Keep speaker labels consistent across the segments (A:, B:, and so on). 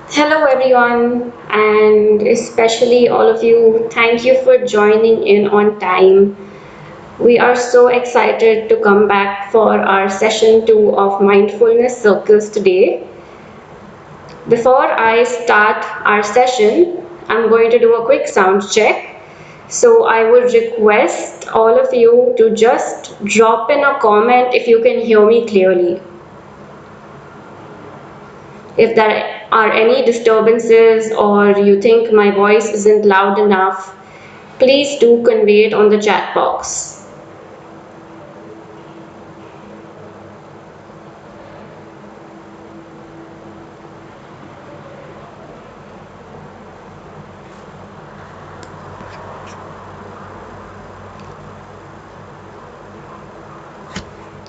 A: Hello, everyone, and especially all of you. Thank you for joining in on time. We are so excited to come back for our session 2 of Mindfulness Circles today. Before I start our session, I'm going to do a quick sound check. So I would request all of you to just drop in a comment if you can hear me clearly. If there are any disturbances or you think my voice isn't loud enough, please do convey it on the chat box.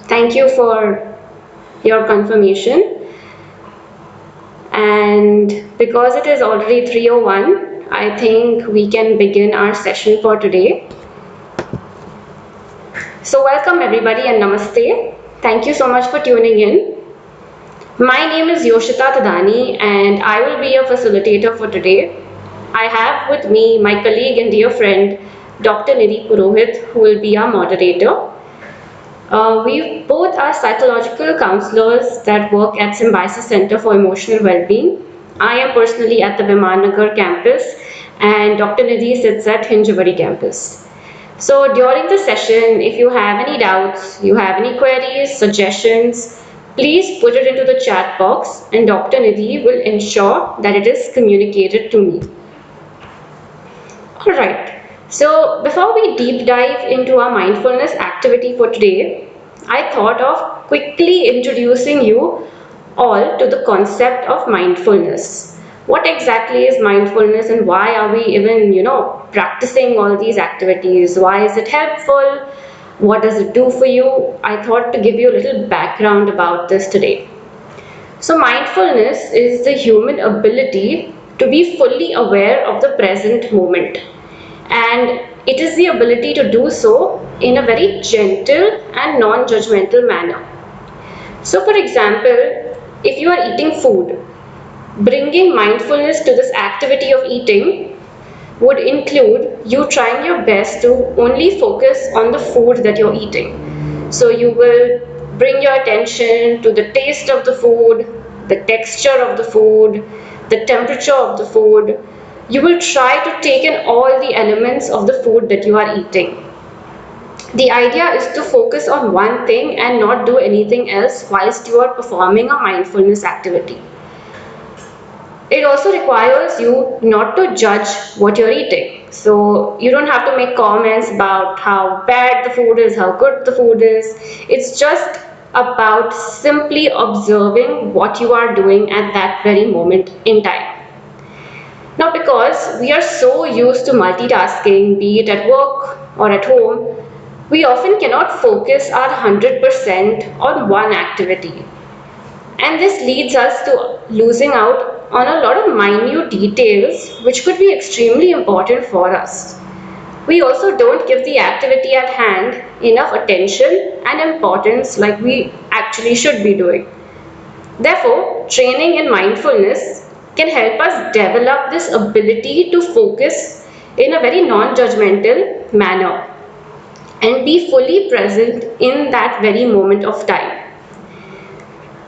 A: Thank you for your confirmation. And because it is already 3:01, I think we can begin our session for today. So welcome everybody and namaste. Thank you so much for tuning in. My name is Yoshita Tadani and I will be your facilitator for today. I have with me my colleague and dear friend Dr. Nidhi Purohit, who will be our moderator. We both are psychological counselors that work at Symbiosis Center for Emotional Wellbeing. I am personally at the Vimannagar campus and Dr. Nidhi sits at Hinjawadi campus. So during the session, if you have any doubts, you have any queries, suggestions, please put it into the chat box and Dr. Nidhi will ensure that it is communicated to me. Alright, so before we deep dive into our mindfulness activity for today, I thought of quickly introducing you all to the concept of mindfulness. What exactly is mindfulness and why are we even, practicing all these activities? Why is it helpful? What does it do for you? I thought to give you a little background about this today. So mindfulness is the human ability to be fully aware of the present moment. And it is the ability to do so in a very gentle and non-judgmental manner. So for example, if you are eating food, bringing mindfulness to this activity of eating would include you trying your best to only focus on the food that you're eating. So you will bring your attention to the taste of the food, the texture of the food, the temperature of the food. You will try to take in all the elements of the food that you are eating. The idea is to focus on one thing and not do anything else whilst you are performing a mindfulness activity. It also requires you not to judge what you're eating. So you don't have to make comments about how bad the food is, how good the food is. It's just about simply observing what you are doing at that very moment in time. Now, because we are so used to multitasking, be it at work or at home, we often cannot focus our 100% on one activity. And this leads us to losing out on a lot of minute details which could be extremely important for us. We also don't give the activity at hand enough attention and importance like we actually should be doing. Therefore, training in mindfulness can help us develop this ability to focus in a very non-judgmental manner and be fully present in that very moment of time.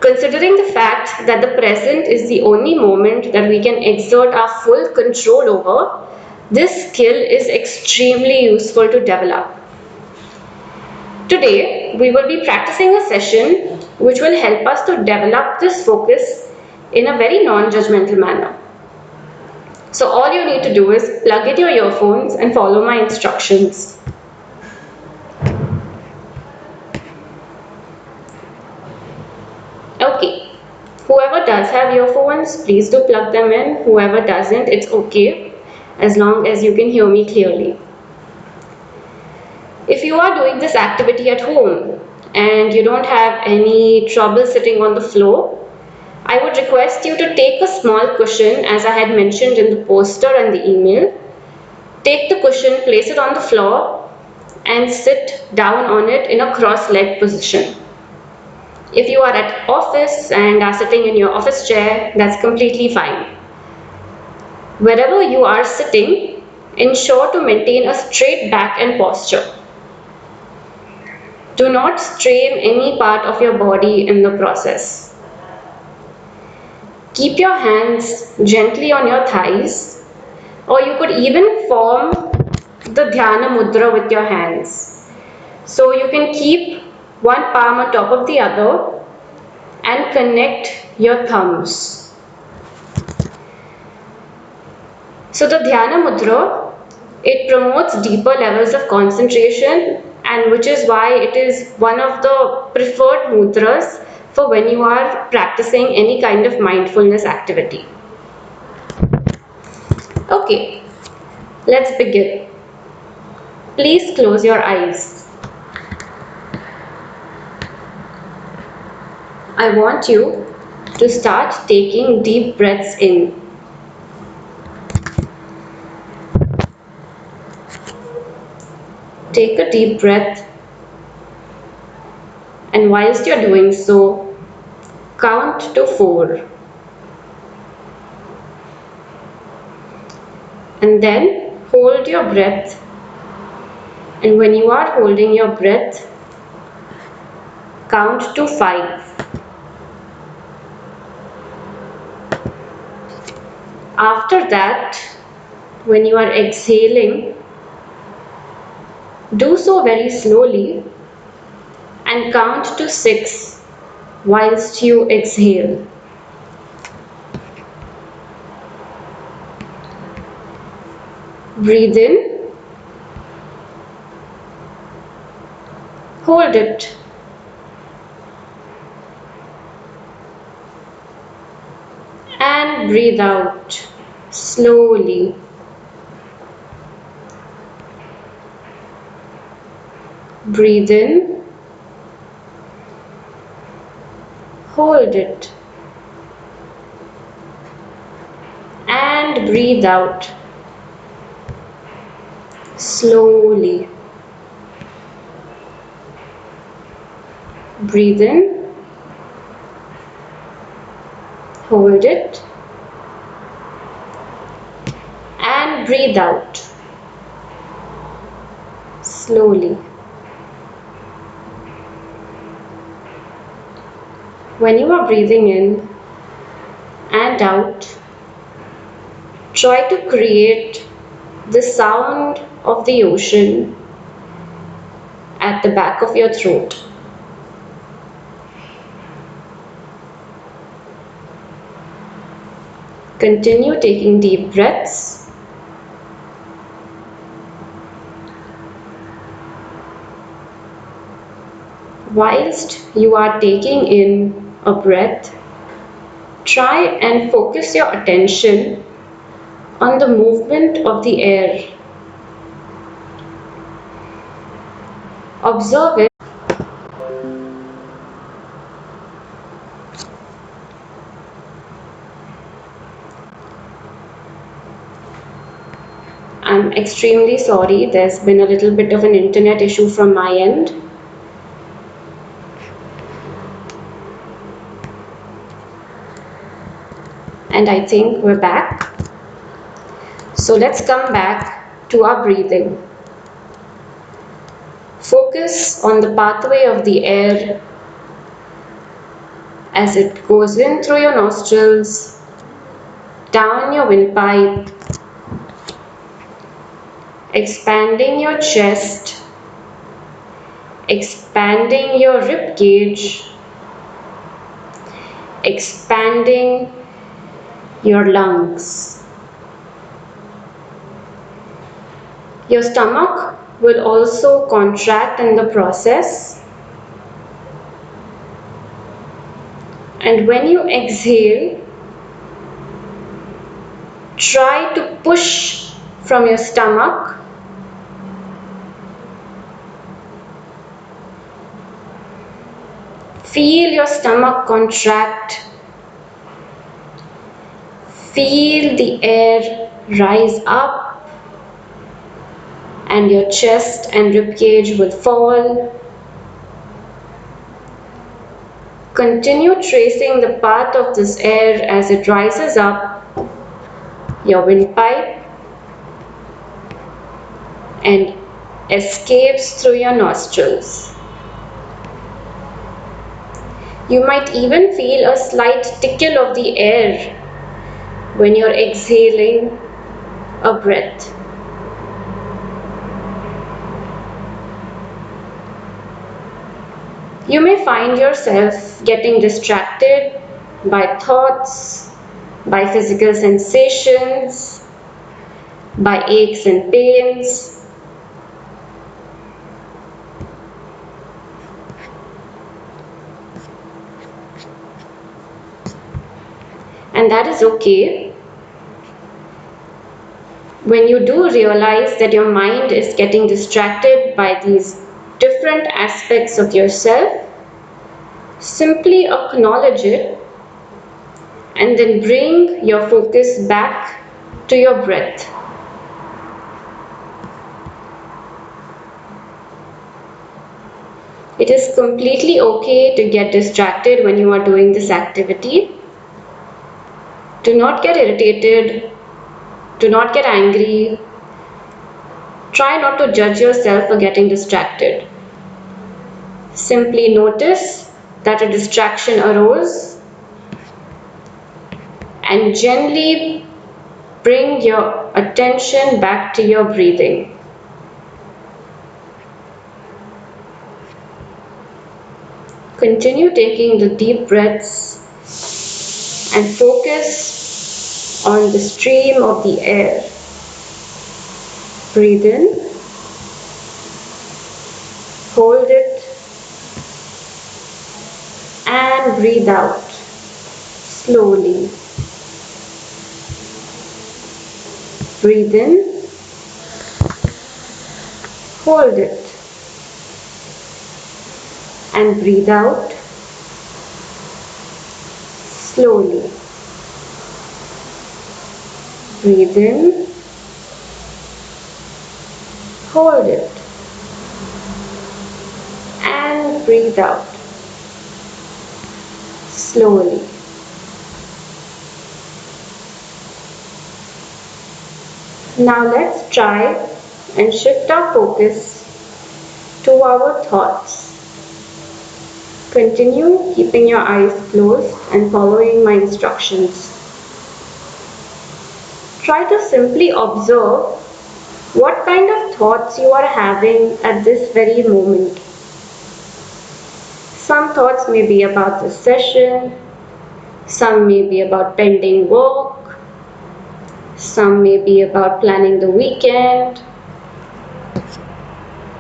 A: Considering the fact that the present is the only moment that we can exert our full control over, this skill is extremely useful to develop. Today, we will be practicing a session which will help us to develop this focus in a very non-judgmental manner. So all you need to do is plug in your earphones and follow my instructions. Okay, whoever does have earphones, please do plug them in. Whoever doesn't, it's okay, as long as you can hear me clearly. If you are doing this activity at home and you don't have any trouble sitting on the floor, I would request you to take a small cushion, as I had mentioned in the poster and the email. Take the cushion, place it on the floor and sit down on it in a cross-legged position. If you are at office and are sitting in your office chair, that's completely fine. Wherever you are sitting, ensure to maintain a straight back and posture. Do not strain any part of your body in the process. Keep your hands gently on your thighs, or you could even form the Dhyana Mudra with your hands. So you can keep one palm on top of the other and connect your thumbs. So the Dhyana Mudra, it promotes deeper levels of concentration, and which is why it is one of the preferred mudras for when you are practicing any kind of mindfulness activity. Okay, let's begin. Please close your eyes. I want you to start taking deep breaths in. Take a deep breath, and whilst you're doing so, count to 4. And then hold your breath. And when you are holding your breath, count to 5. After that, when you are exhaling, do so very slowly and count to 6 whilst you exhale. Breathe in, hold it, and breathe out slowly. Breathe in, hold it, and breathe out slowly. Breathe in, hold it, and breathe out slowly. When you are breathing in and out, try to create the sound of the ocean at the back of your throat. Continue taking deep breaths. Whilst you are taking in a breath, try and focus your attention on the movement of the air. Observe it. I'm extremely sorry, there's been a little bit of an internet issue from my end. And I think we're back. So let's come back to our breathing. Focus on the pathway of the air as it goes in through your nostrils, down your windpipe, expanding your chest, expanding your rib cage, expanding your lungs. Your stomach will also contract in the process. And when you exhale, try to push from your stomach. Feel your stomach contract. Feel the air rise up and your chest and ribcage will fall. Continue tracing the path of this air as it rises up. your windpipe and escapes through your nostrils. You might even feel a slight tickle of the air when you're exhaling a breath. You may find yourself getting distracted by thoughts, by physical sensations, by aches and pains. And that is okay. When you do realize that your mind is getting distracted by these different aspects of yourself, simply acknowledge it and then bring your focus back to your breath. It is completely okay to get distracted when you are doing this activity. Do not get irritated. Do not get angry. Try not to judge yourself for getting distracted. Simply notice that a distraction arose and gently bring your attention back to your breathing. Continue taking the deep breaths and focus on the stream of the air. Breathe in, hold it, and breathe out slowly. Breathe in, hold it, and breathe out slowly. Breathe in, hold it, and breathe out slowly. Now let's try and shift our focus to our thoughts. Continue keeping your eyes closed and following my instructions. Try to simply observe what kind of thoughts you are having at this very moment. Some thoughts may be about the session, some may be about pending work, some may be about planning the weekend.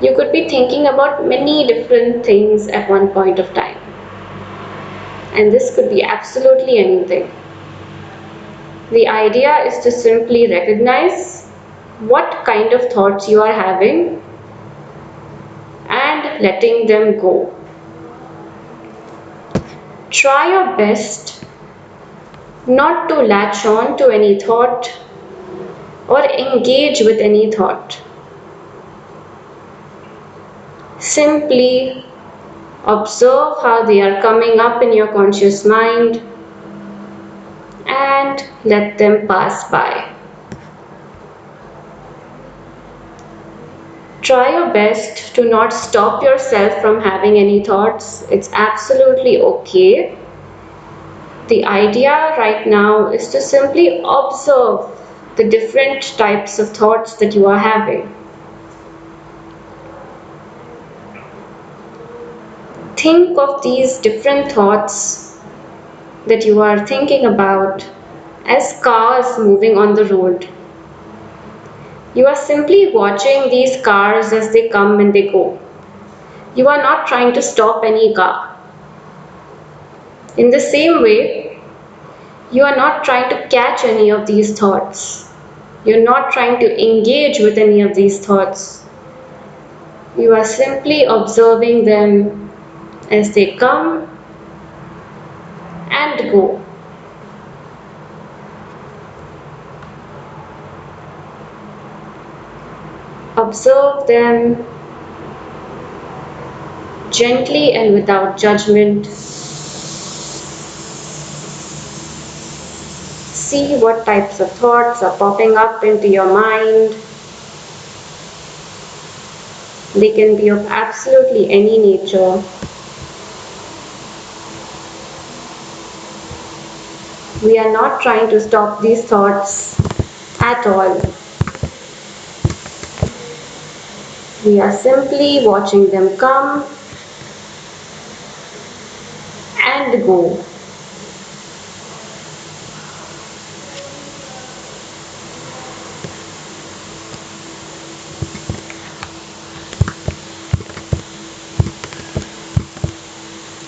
A: You could be thinking about many different things at one point of time. And this could be absolutely anything. The idea is to simply recognize what kind of thoughts you are having and letting them go. Try your best not to latch on to any thought or engage with any thought. Simply observe how they are coming up in your conscious mind and let them pass by. Try your best to not stop yourself from having any thoughts. It's absolutely okay. The idea right now is to simply observe the different types of thoughts that you are having. Think of these different thoughts that you are thinking about as cars moving on the road. You are simply watching these cars as they come and they go. You are not trying to stop any car. In the same way, you are not trying to catch any of these thoughts. You're not trying to engage with any of these thoughts. You are simply observing them as they come and go. Observe them gently and without judgment. See what types of thoughts are popping up into your mind. They can be of absolutely any nature. We are not trying to stop these thoughts at all. We are simply watching them come and go.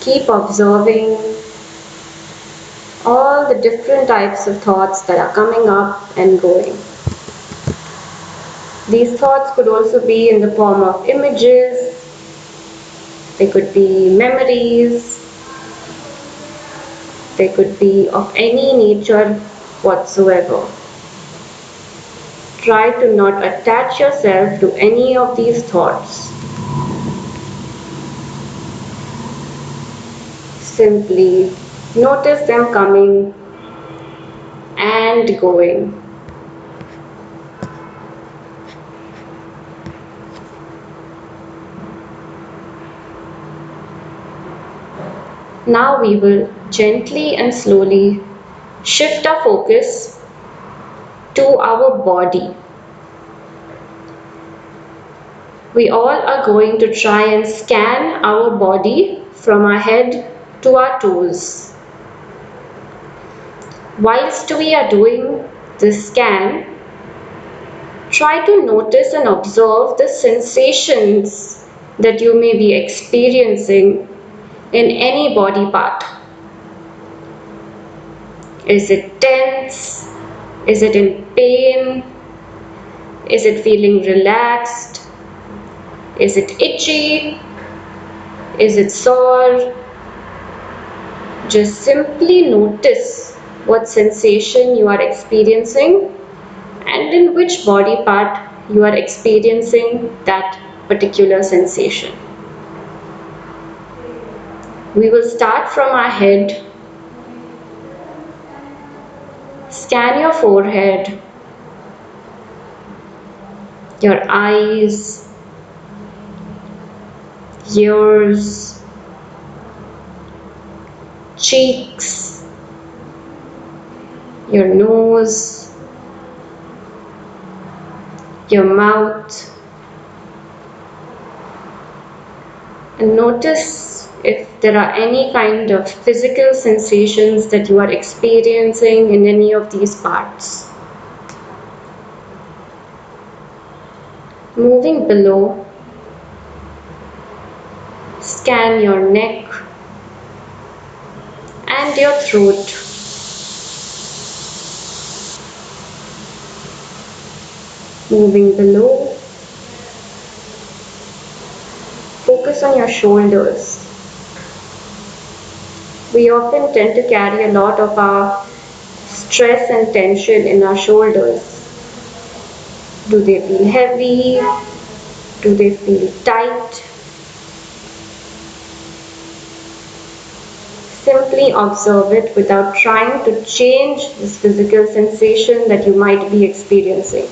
A: Keep observing all the different types of thoughts that are coming up and going. These thoughts could also be in the form of images, they could be memories, they could be of any nature whatsoever. Try to not attach yourself to any of these thoughts. Simply notice them coming and going. Now we will gently and slowly shift our focus to our body. We all are going to try and scan our body from our head to our toes. Whilst we are doing this scan, try to notice and observe the sensations that you may be experiencing in any body part. Is it tense? Is it in pain? Is it feeling relaxed? Is it itchy? Is it sore? Just simply notice what sensation you are experiencing and in which body part you are experiencing that particular sensation. We will start from our head. Scan your forehead, your eyes, ears, cheeks, your nose, your mouth, and notice if there are any kind of physical sensations that you are experiencing in any of these parts. Moving below, scan your neck and your throat. Moving below, focus on your shoulders. We often tend to carry a lot of our stress and tension in our shoulders. Do they feel heavy? Do they feel tight? Simply observe it without trying to change this physical sensation that you might be experiencing.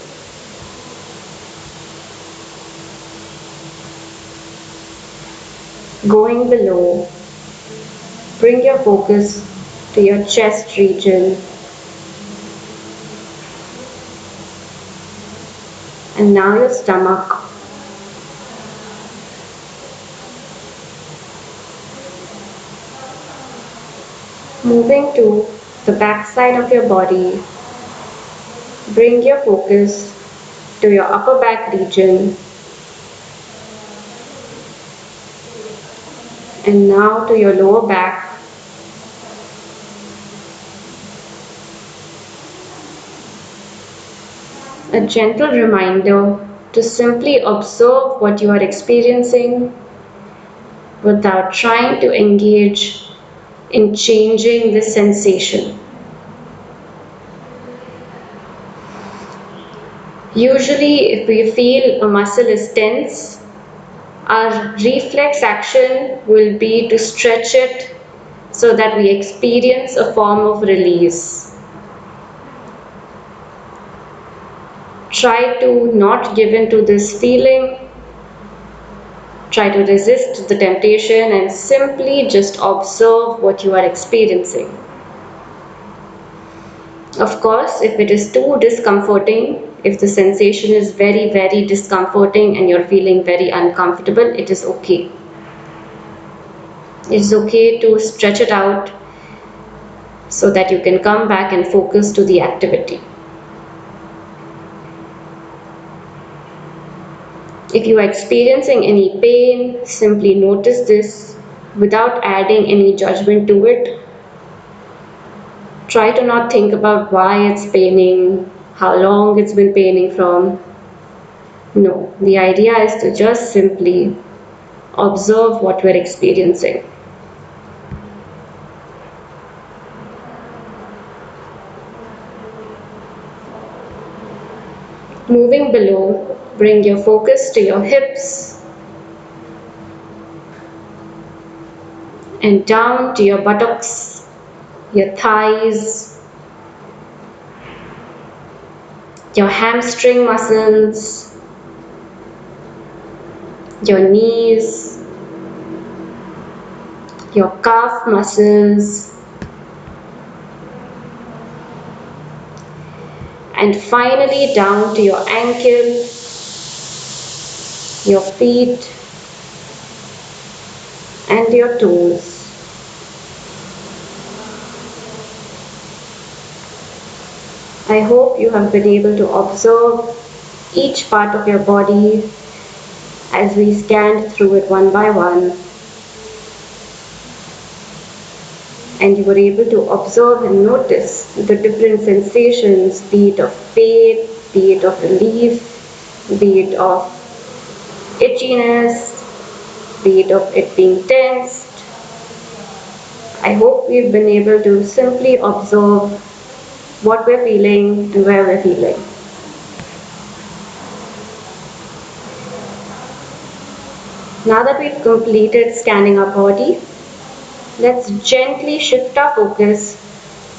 A: Going below, bring your focus to your chest region and now your stomach. Moving to the back side of your body, bring your focus to your upper back region and now to your lower back. A gentle reminder to simply observe what you are experiencing without trying to engage in changing the sensation. Usually, if we feel a muscle is tense, our reflex action will be to stretch it so that we experience a form of release. Try to not give in to this feeling. Try to resist the temptation and simply just observe what you are experiencing. Of course, if it is too discomforting, if the sensation is very, very discomforting and you're feeling very uncomfortable, it is okay. It's okay to stretch it out so that you can come back and focus to the activity. If you are experiencing any pain, simply notice this without adding any judgment to it. Try to not think about why it's paining, how long it's been paining from. No, the idea is to just simply observe what we're experiencing. Moving below, bring your focus to your hips and down to your buttocks, your thighs, your hamstring muscles, your knees, your calf muscles, and finally down to your ankle, your feet, and your toes. I hope you have been able to observe each part of your body as we scanned through it one by one. And you were able to observe and notice the different sensations, be it of pain, be it of relief, be it of itchiness, be it of it being tensed. I hope we've been able to simply observe what we're feeling and where we're feeling. Now that we've completed scanning our body, let's gently shift our focus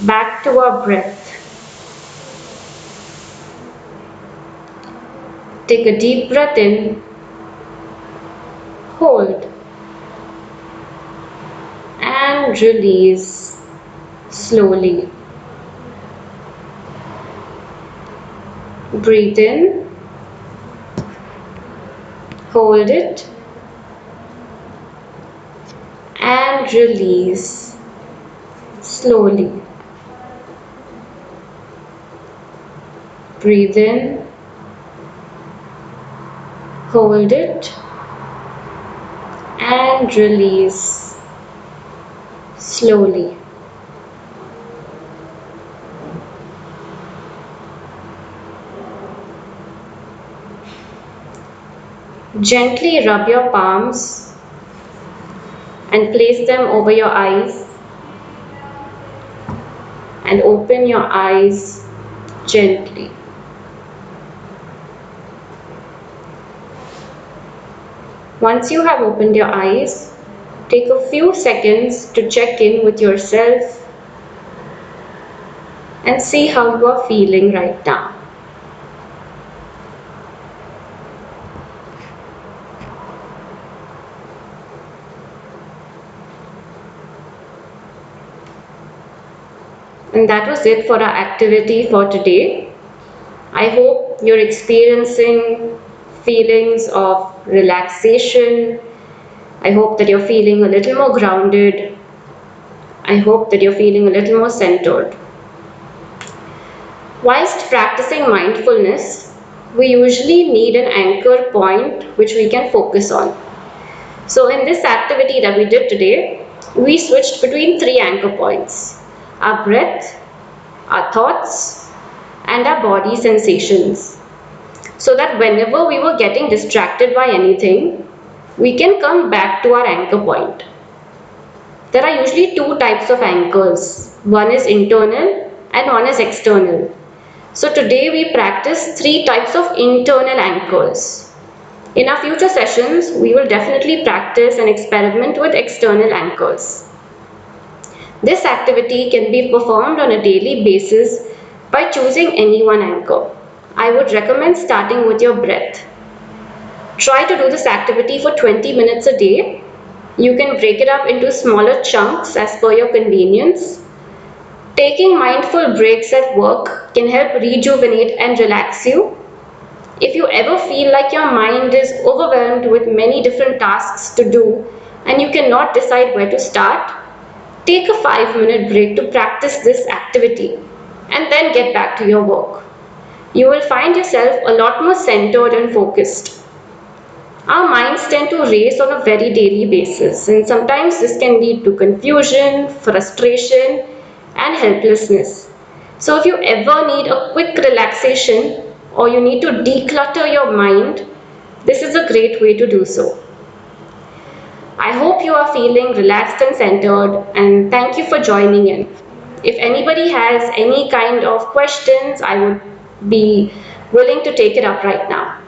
A: back to our breath. Take a deep breath in, hold, and release slowly. Breathe in, hold it, and release slowly. Breathe in, hold it, and release slowly. Gently rub your palms and place them over your eyes and open your eyes gently. Once you have opened your eyes, take a few seconds to check in with yourself and see how you are feeling right now. And that was it for our activity for today. I hope you're experiencing feelings of relaxation. I hope that you're feeling a little more grounded. I hope that you're feeling a little more centered. Whilst practicing mindfulness, we usually need an anchor point which we can focus on. So in this activity that we did today, we switched between three anchor points: our breath, our thoughts, and our body sensations. So that whenever we were getting distracted by anything, we can come back to our anchor point. There are usually two types of anchors. One is internal and one is external. So today we practice three types of internal anchors. In our future sessions, we will definitely practice and experiment with external anchors. This activity can be performed on a daily basis by choosing any one anchor. I would recommend starting with your breath. Try to do this activity for 20 minutes a day. You can break it up into smaller chunks as per your convenience. Taking mindful breaks at work can help rejuvenate and relax you. If you ever feel like your mind is overwhelmed with many different tasks to do and you cannot decide where to start, take a 5-minute break to practice this activity and then get back to your work. You will find yourself a lot more centered and focused. Our minds tend to race on a very daily basis, and sometimes this can lead to confusion, frustration, and helplessness. So, if you ever need a quick relaxation or you need to declutter your mind, this is a great way to do so. I hope you are feeling relaxed and centered, and thank you for joining in. If anybody has any kind of questions, I would be willing to take it up right now.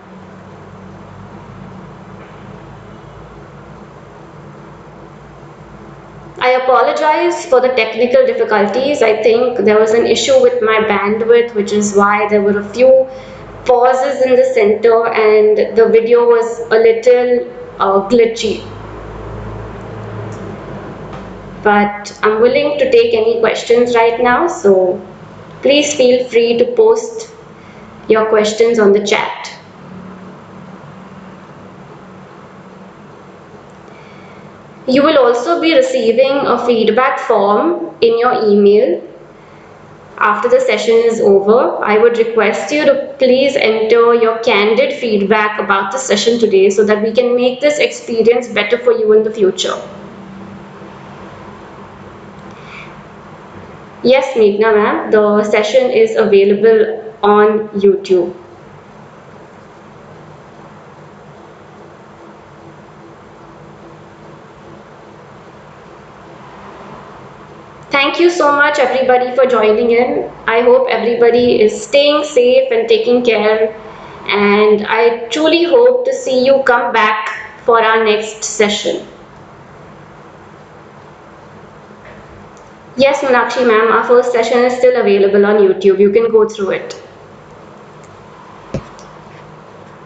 A: I apologize for the technical difficulties. I think there was an issue with my bandwidth, which is why there were a few pauses in the center and the video was a little glitchy. But I'm willing to take any questions right now, so please feel free to post your questions on the chat. You will also be receiving a feedback form in your email after the session is over. I would request you to please enter your candid feedback about the session today so that we can make this experience better for you in the future. Yes, Meghna ma'am, the session is available on YouTube. Thank you so much everybody for joining in. I hope everybody is staying safe and taking care, and I truly hope to see you come back for our next session. Yes, Meenakshi ma'am, our first session is still available on YouTube. You can go through it.